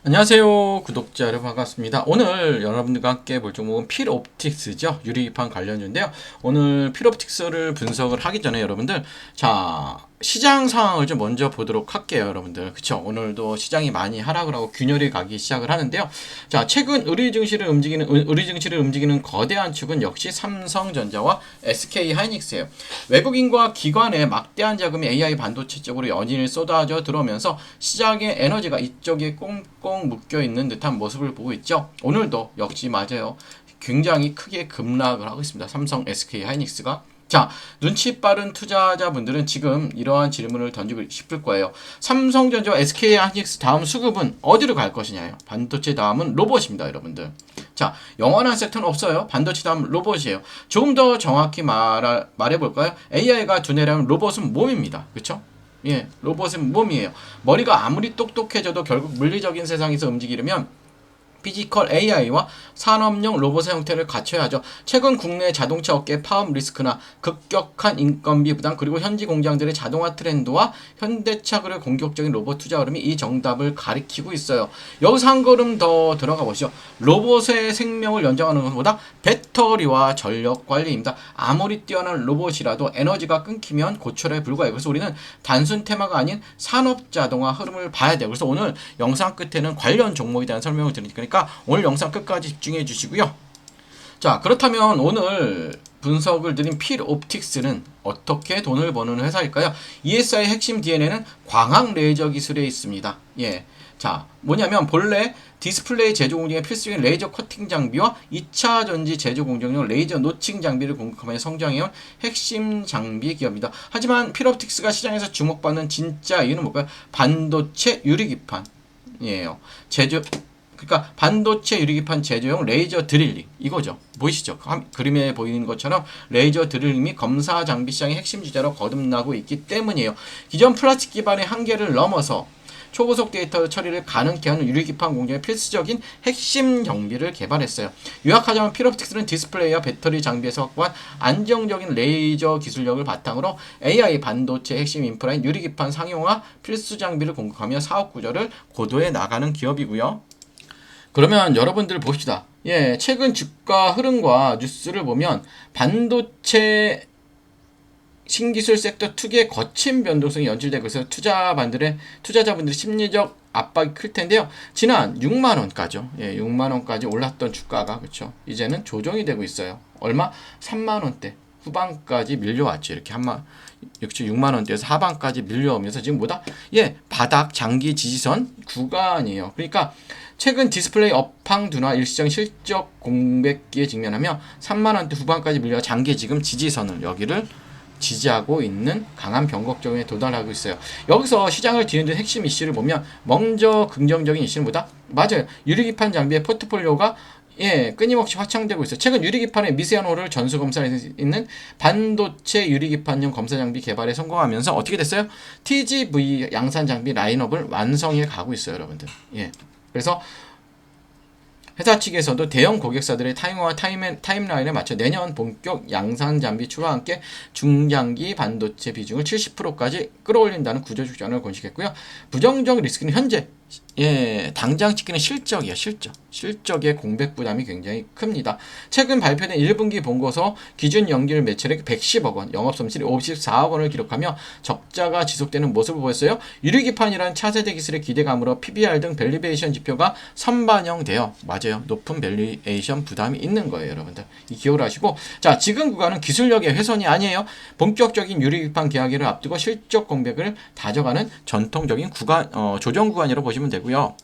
안녕하세요 구독자 여러분, 반갑습니다. 오늘 여러분들과 함께 볼 종목은 필옵틱스죠. 유리기판 관련주인데요. 오늘 필옵틱스를 분석을 하기 전에 여러분들, 자, 시장 상황을 좀 먼저 보도록 할게요 여러분들. 그쵸, 오늘도 시장이 많이 하락을 하고 균열이 가기 시작을 하는데요. 자, 최근 의류 증시를 움직이는 거대한 축은 역시 삼성전자와 SK하이닉스예요. 외국인과 기관의 막대한 자금이 AI 반도체 쪽으로 연일 쏟아져 들어오면서 시장의 에너지가 이쪽에 꽁꽁 묶여 있는 듯한 모습을 보고 있죠. 오늘도 역시 맞아요. 굉장히 크게 급락을 하고 있습니다. 삼성, SK하이닉스가. 자, 눈치 빠른 투자자분들은 지금 이러한 질문을 던지고 싶을 거예요. 삼성전자와 SK하이닉스 다음 수급은 어디로 갈 것이냐요. 반도체 다음은 로봇입니다, 여러분들. 자, 영원한 섹터는 없어요. 반도체 다음 로봇이에요. 조금 더 정확히 말해볼까요? AI가 두뇌라면 로봇은 몸입니다. 그쵸? 예, 로봇은 몸이에요. 머리가 아무리 똑똑해져도 결국 물리적인 세상에서 움직이려면 피지컬 AI와 산업용 로봇의 형태를 갖춰야죠. 최근 국내 자동차 업계 파업 리스크나 급격한 인건비 부담, 그리고 현지 공장들의 자동화 트렌드와 현대차 그룹의 공격적인 로봇 투자 흐름이 이 정답을 가리키고 있어요. 여기서 한 걸음 더 들어가 보시죠. 로봇의 생명을 연장하는 것보다 배터리와 전력 관리입니다. 아무리 뛰어난 로봇이라도 에너지가 끊기면 고철에 불과해요. 그래서 우리는 단순 테마가 아닌 산업 자동화 흐름을 봐야 돼요. 그래서 오늘 영상 끝에는 관련 종목에 대한 설명을 드리니까 오늘 영상 끝까지 집중해 주시고요. 자, 그렇다면 오늘 분석을 드린 필옵틱스는 어떻게 돈을 버는 회사일까요? ESI의 핵심 DNA는 광학 레이저 기술에 있습니다. 예. 자, 뭐냐면 본래 디스플레이 제조 공정에 필수적인 레이저 커팅 장비와 2차 전지 제조 공정용 레이저 노칭 장비를 공급하며 성장해온 핵심 장비 기업입니다. 하지만 필옵틱스가 시장에서 주목받는 진짜 이유는 뭘까요? 반도체 유리기판이에요. 그러니까 반도체 유리기판 제조용 레이저 드릴링, 이거죠. 보이시죠? 그림에 보이는 것처럼 레이저 드릴링이 검사 장비 시장의 핵심 주자로 거듭나고 있기 때문이에요. 기존 플라스틱 기반의 한계를 넘어서 초고속 데이터 처리를 가능케 하는 유리기판 공정의 필수적인 핵심 장비를 개발했어요. 요약하자면 필옵틱스는 디스플레이와 배터리 장비에서 확보한 안정적인 레이저 기술력을 바탕으로 AI 반도체 핵심 인프라인 유리기판 상용화 필수 장비를 공급하며 사업 구조를 고도해 나가는 기업이고요. 그러면 여러분들 봅시다. 예, 최근 주가 흐름과 뉴스를 보면 반도체 신기술 섹터 특유의 거친 변동성이 연출되고 있어서 투자자분들의 심리적 압박이 클 텐데요. 지난 6만원까지요. 예, 6만원까지 올랐던 주가가, 그쵸, 이제는 조정이 되고 있어요. 얼마? 3만원대 후반까지 밀려왔죠. 이렇게 역시 6만원대에서 하반까지 밀려오면서 지금 뭐다? 예, 바닥 장기 지지선 구간이에요. 그러니까 최근 디스플레이 업황 둔화 일시적 실적 공백기에 직면하며 3만원대 후반까지 밀려 장기 지금 지지선을 여기를 지지하고 있는 강한 변곡점에 도달하고 있어요. 여기서 시장을 뒤흔든 핵심 이슈를 보면 먼저 긍정적인 이슈는 뭐다? 맞아요. 유리기판 장비의 포트폴리오가 끊임없이 확장되고 있어요. 최근 유리기판의 미세한 호를 전수 검사할 수 있는 반도체 유리기판용 검사 장비 개발에 성공하면서 어떻게 됐어요? TGV 양산 장비 라인업을 완성해 가고 있어요, 여러분들. 예. 그래서 회사 측에서도 대형 고객사들의 타이머와 타임라인에 맞춰 내년 본격 양산 장비 출하와 함께 중장기 반도체 비중을 70%까지 끌어올린다는 구조 추진을 건식했고요. 부정적 리스크는 현재 당장 찍히는 실적이야, 실적의 공백 부담이 굉장히 큽니다. 최근 발표된 1분기 본고서 기준 연결 매출액 110억 원, 영업 손실이 54억 원을 기록하며 적자가 지속되는 모습을 보였어요. 유리기판이란 차세대 기술의 기대감으로 PBR 등 밸류에이션 지표가 선반영되어, 맞아요, 높은 밸류에이션 부담이 있는 거예요, 여러분들. 이 기억을 하시고, 자, 지금 구간은 기술력의 훼손이 아니에요. 본격적인 유리기판 계약일을 앞두고 실적 공백을 다져가는 전통적인 조정 구간이라고 보시면 되고요.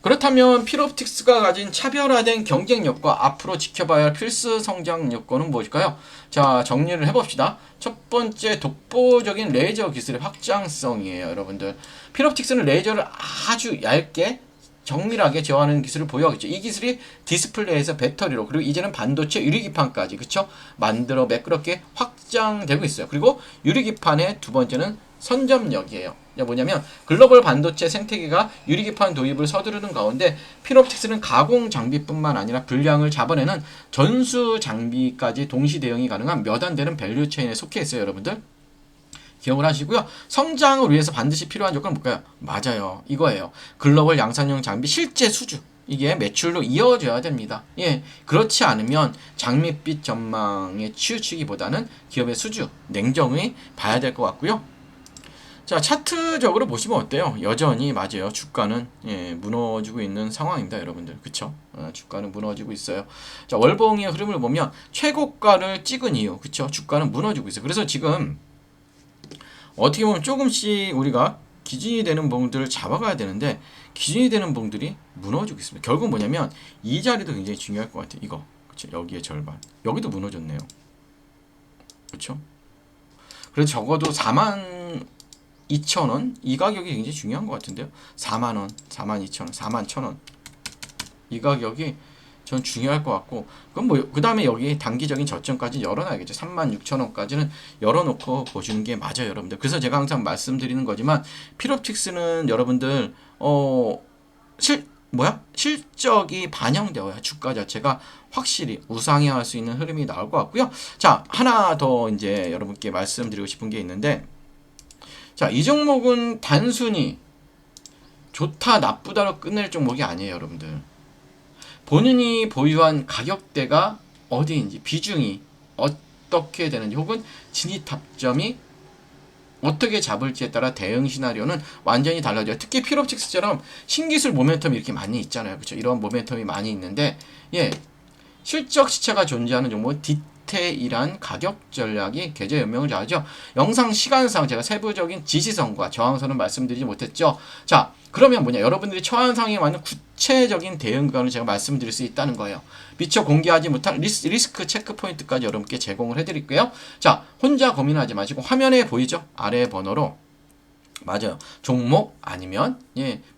그렇다면 필옵틱스가 가진 차별화된 경쟁력과 앞으로 지켜봐야 할 필수 성장 요건은 무엇일까요? 자, 정리를 해봅시다. 첫 번째, 독보적인 레이저 기술의 확장성이에요, 여러분들. 필옵틱스는 레이저를 아주 얇게 정밀하게 제어하는 기술을 보유하겠죠. 이 기술이 디스플레이에서 배터리로, 그리고 이제는 반도체 유리기판까지, 그쵸, 만들어 매끄럽게 확장되고 있어요. 그리고 유리기판의 두 번째는 선점력이에요. 뭐냐면 글로벌 반도체 생태계가 유리기판 도입을 서두르는 가운데 필옵틱스는 가공 장비뿐만 아니라 분량을 잡아내는 전수 장비까지 동시 대응이 가능한 몇 안 되는 밸류 체인에 속해 있어요, 여러분들. 기억을 하시고요. 성장을 위해서 반드시 필요한 조건은 뭘까요? 맞아요. 이거예요. 글로벌 양산형 장비 실제 수주. 이게 매출로 이어져야 됩니다. 예, 그렇지 않으면 장밋빛 전망에 치우치기보다는 기업의 수주, 냉정히 봐야 될 것 같고요. 자, 차트적으로 보시면 어때요? 여전히 맞아요. 주가는 무너지고 있는 상황입니다, 여러분들. 그쵸? 주가는 무너지고 있어요. 자, 월봉의 흐름을 보면 최고가를 찍은 이유, 그쵸? 주가는 무너지고 있어요. 그래서 지금 어떻게 보면 조금씩 우리가 기준이 되는 봉들을 잡아가야 되는데 기준이 되는 봉들이 무너지고 있습니다. 결국 뭐냐면 이 자리도 굉장히 중요할 것 같아요. 이거, 그쵸? 여기에 절반, 여기도 무너졌네요. 그쵸? 그래서 적어도 42,000원 이 가격이 굉장히 중요한 것 같은데요. 4만원, 42,000원, 41,000원 이 가격이 전 중요할 것 같고, 그럼 뭐 그 다음에 여기 단기적인 저점까지 열어놔야겠죠. 36,000원까지는 열어놓고 보시는 게 맞아요, 여러분들. 그래서 제가 항상 말씀드리는 거지만 필옵틱스는 여러분들 실적이 반영되어야 주가 자체가 확실히 우상향할 수 있는 흐름이 나올 것 같고요. 자, 하나 더 이제 여러분께 말씀드리고 싶은 게 있는데, 자, 이 종목은 단순히 좋다 나쁘다로 끝낼 종목이 아니에요, 여러분들. 본인이 보유한 가격대가 어디인지, 비중이 어떻게 되는지, 혹은 진입 타점이 어떻게 잡을지에 따라 대응 시나리오는 완전히 달라져요. 특히 필옵틱스처럼 신기술 모멘텀이 이렇게 많이 있잖아요. 그렇죠? 이런 모멘텀이 많이 있는데, 예, 실적 시차가 존재하는 종목은 디테일한 가격 전략이 계좌 연명을 잘하죠. 영상 시간상 제가 세부적인 지지선과 저항선은 말씀드리지 못했죠. 자, 그러면 뭐냐, 여러분들이 처한 상황에 맞는 구체적인 대응 구간을 제가 말씀드릴 수 있다는 거예요. 미처 공개하지 못한 리스크 체크 포인트까지 여러분께 제공을 해드릴게요. 자, 혼자 고민하지 마시고 화면에 보이죠? 아래 번호로, 맞아요, 종목 아니면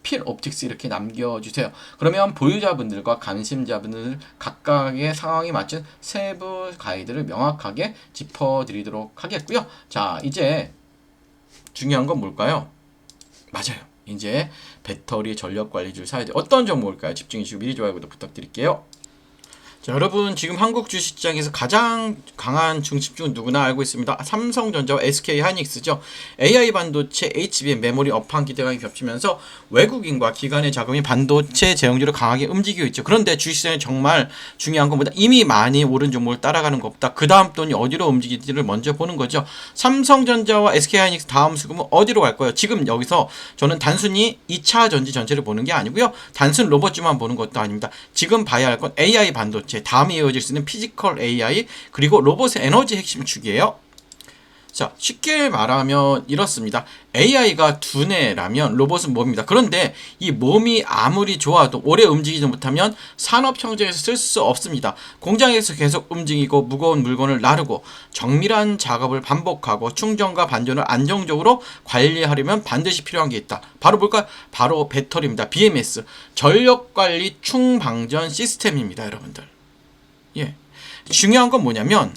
필옵틱스 이렇게 남겨주세요. 그러면 보유자분들과 관심자분들 각각의 상황에 맞춘 세부 가이드를 명확하게 짚어드리도록 하겠고요. 자, 이제 중요한 건 뭘까요? 맞아요, 이제 배터리 전력관리주를 사야 돼요. 어떤 종목일까요? 집중해주시고 미리 좋아요 구독 부탁드릴게요. 자, 여러분, 지금 한국 주식시장에서 가장 강한 중심주는 누구나 알고 있습니다. 삼성전자와 SK하이닉스죠. AI 반도체, HBM, 메모리 업황 기대감이 겹치면서 외국인과 기관의 자금이 반도체 제형주를 강하게 움직이고 있죠. 그런데 주식시장에 정말 중요한 것보다 이미 많이 오른 종목을 따라가는 것보다 그 다음 돈이 어디로 움직일지를 먼저 보는 거죠. 삼성전자와 SK하이닉스 다음 수급은 어디로 갈까요? 지금 여기서 저는 단순히 2차 전지 전체를 보는 게 아니고요, 단순 로봇주만 보는 것도 아닙니다. 지금 봐야 할 건 AI 반도체, 다음에 이어질 수 있는 피지컬 AI, 그리고 로봇의 에너지 핵심 축이에요. 자, 쉽게 말하면 이렇습니다. AI가 두뇌라면 로봇은 몸입니다. 그런데 이 몸이 아무리 좋아도 오래 움직이지 못하면 산업 현장에서 쓸 수 없습니다. 공장에서 계속 움직이고 무거운 물건을 나르고 정밀한 작업을 반복하고 충전과 반전을 안정적으로 관리하려면 반드시 필요한 게 있다. 바로 뭘까요? 바로 배터리입니다. BMS, 전력관리 충방전 시스템입니다, 여러분들. 예, 중요한 건 뭐냐면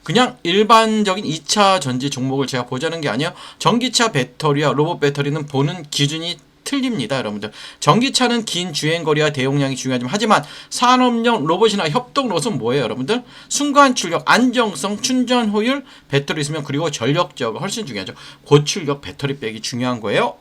그냥 일반적인 2차 전지 종목을 제가 보자는 게 아니에요. 전기차 배터리와 로봇 배터리는 보는 기준이 틀립니다, 여러분들. 전기차는 긴 주행거리와 대용량이 중요하지만, 하지만 산업용 로봇이나 협동 로봇은 뭐예요, 여러분들? 순간 출력, 안정성, 충전 효율, 배터리 있으면, 그리고 전력 제어가 훨씬 중요하죠. 고출력 배터리 백이 중요한 거예요.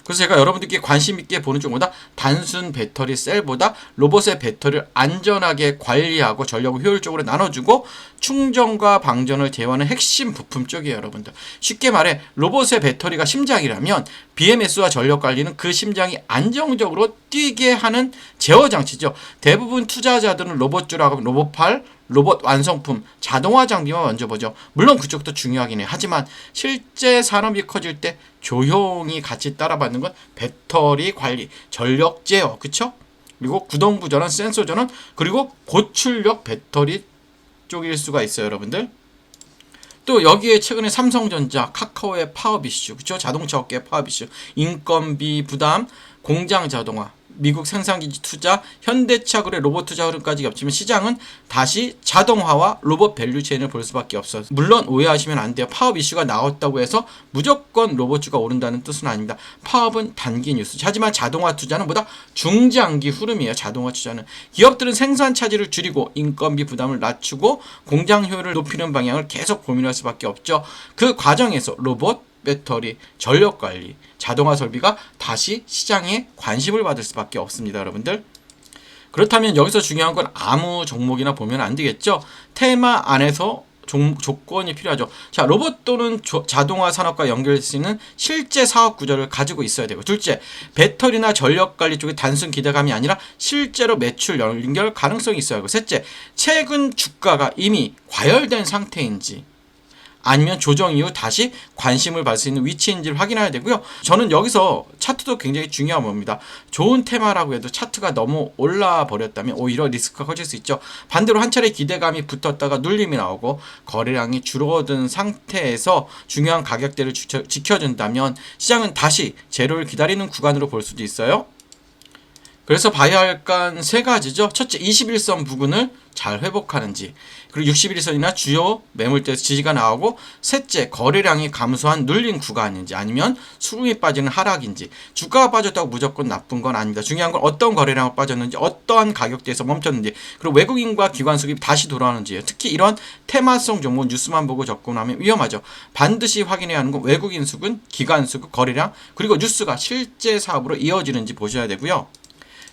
그래서 제가 여러분들께 관심 있게 보는 쪽보다 단순 배터리 셀보다 로봇의 배터리를 안전하게 관리하고 전력을 효율적으로 나눠주고 충전과 방전을 제어하는 핵심 부품 쪽이에요, 여러분들. 쉽게 말해 로봇의 배터리가 심장이라면 BMS와 전력 관리는 그 심장이 안정적으로 뛰게 하는 제어 장치죠. 대부분 투자자들은 로봇주라고 하면 로봇팔, 로봇 완성품, 자동화 장비만 먼저 보죠. 물론 그쪽도 중요하긴 해요. 하지만 실제 산업이 커질 때 조용히 같이 따라받는 건 배터리 관리, 전력 제어, 그쵸? 그리고 구동부 전원, 센서 전원, 그리고 고출력 배터리 쪽일 수가 있어요, 여러분들. 또 여기에 최근에 삼성전자, 카카오의 파업 이슈, 그쵸? 자동차 업계의 파업 이슈, 인건비 부담, 공장 자동화, 미국 생산기지 투자, 현대차 그룹의 로봇 투자 흐름까지 겹치면 시장은 다시 자동화와 로봇 밸류체인을 볼 수밖에 없어요. 물론 오해하시면 안 돼요. 파업 이슈가 나왔다고 해서 무조건 로봇주가 오른다는 뜻은 아닙니다. 파업은 단기 뉴스. 하지만 자동화 투자는 보다 중장기 흐름이에요. 자동화 투자는. 기업들은 생산 차질을 줄이고 인건비 부담을 낮추고 공장 효율을 높이는 방향을 계속 고민할 수밖에 없죠. 그 과정에서 로봇, 배터리, 전력관리, 자동화 설비가 다시 시장에 관심을 받을 수밖에 없습니다. 여러분들. 그렇다면 여기서 중요한 건 아무 종목이나 보면 안 되겠죠. 테마 안에서 조건이 필요하죠. 자, 로봇 또는 자동화 산업과 연결될 수 있는 실제 사업 구조를 가지고 있어야 되고, 둘째, 배터리나 전력 관리 쪽에 단순 기대감이 아니라 실제로 매출 연결 가능성이 있어야 하고, 셋째, 최근 주가가 이미 과열된 상태인지 아니면 조정 이후 다시 관심을 받을 수 있는 위치인지를 확인해야 되고요. 저는 여기서 차트도 굉장히 중요한 겁니다. 좋은 테마라고 해도 차트가 너무 올라 버렸다면 오히려 리스크가 커질 수 있죠. 반대로 한 차례 기대감이 붙었다가 눌림이 나오고 거래량이 줄어든 상태에서 중요한 가격대를 지켜준다면 시장은 다시 제로를 기다리는 구간으로 볼 수도 있어요. 그래서 봐야 할 건 세 가지죠. 첫째, 21선 부근을 잘 회복하는지, 그리고 61선이나 주요 매물대에서 지지가 나오고, 셋째, 거래량이 감소한 눌린 구간인지 아니면 수급이 빠지는 하락인지. 주가가 빠졌다고 무조건 나쁜 건 아닙니다. 중요한 건 어떤 거래량을 빠졌는지, 어떠한 가격대에서 멈췄는지, 그리고 외국인과 기관 수급이 다시 돌아오는지예요. 특히 이런 테마성 종목 뉴스만 보고 접근하면 위험하죠. 반드시 확인해야 하는 건 외국인 수급, 기관 수급, 거래량, 그리고 뉴스가 실제 사업으로 이어지는지 보셔야 되고요.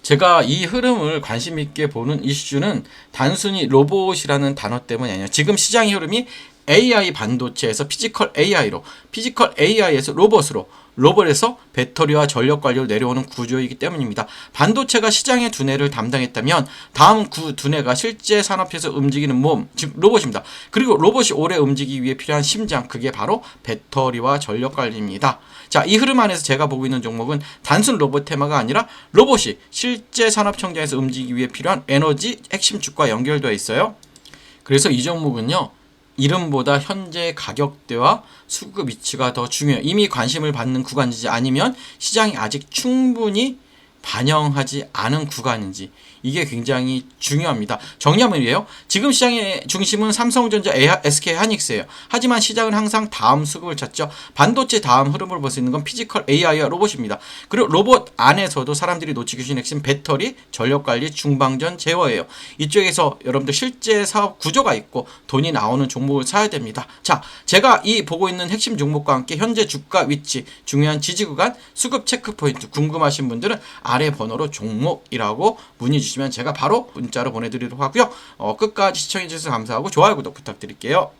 제가 이 흐름을 관심 있게 보는 이슈는 단순히 로봇이라는 단어 때문이 아니라 지금 시장의 흐름이 AI 반도체에서 피지컬 AI로, 피지컬 AI에서 로봇으로, 로봇에서 배터리와 전력 관리로 내려오는 구조이기 때문입니다. 반도체가 시장의 두뇌를 담당했다면 다음 그 두뇌가 실제 산업에서 움직이는 몸, 즉 로봇입니다. 그리고 로봇이 오래 움직이기 위해 필요한 심장, 그게 바로 배터리와 전력 관리입니다. 자, 이 흐름 안에서 제가 보고 있는 종목은 단순 로봇 테마가 아니라 로봇이 실제 산업 청정에서 움직이기 위해 필요한 에너지 핵심축과 연결되어 있어요. 그래서 이 종목은요, 이름보다 현재 가격대와 수급 위치가 더 중요해요. 이미 관심을 받는 구간인지 아니면 시장이 아직 충분히 반영하지 않은 구간인지, 이게 굉장히 중요합니다. 정리하면 이래요. 지금 시장의 중심은 삼성전자, SK하이닉스예요. 하지만 시장은 항상 다음 수급을 찾죠. 반도체 다음 흐름을 볼 수 있는 건 피지컬 AI와 로봇입니다. 그리고 로봇 안에서도 사람들이 놓치기 쉬운 핵심 배터리, 전력관리, 중방전, 제어예요. 이쪽에서 여러분들 실제 사업 구조가 있고 돈이 나오는 종목을 사야 됩니다. 자, 제가 이 보고 있는 핵심 종목과 함께 현재 주가 위치, 중요한 지지 구간, 수급 체크 포인트 궁금하신 분들은 아래 번호로 종목이라고 문의 주시면 제가 바로 문자로 보내드리도록 하고요. 끝까지 시청해주셔서 감사하고 좋아요, 구독 부탁드릴게요.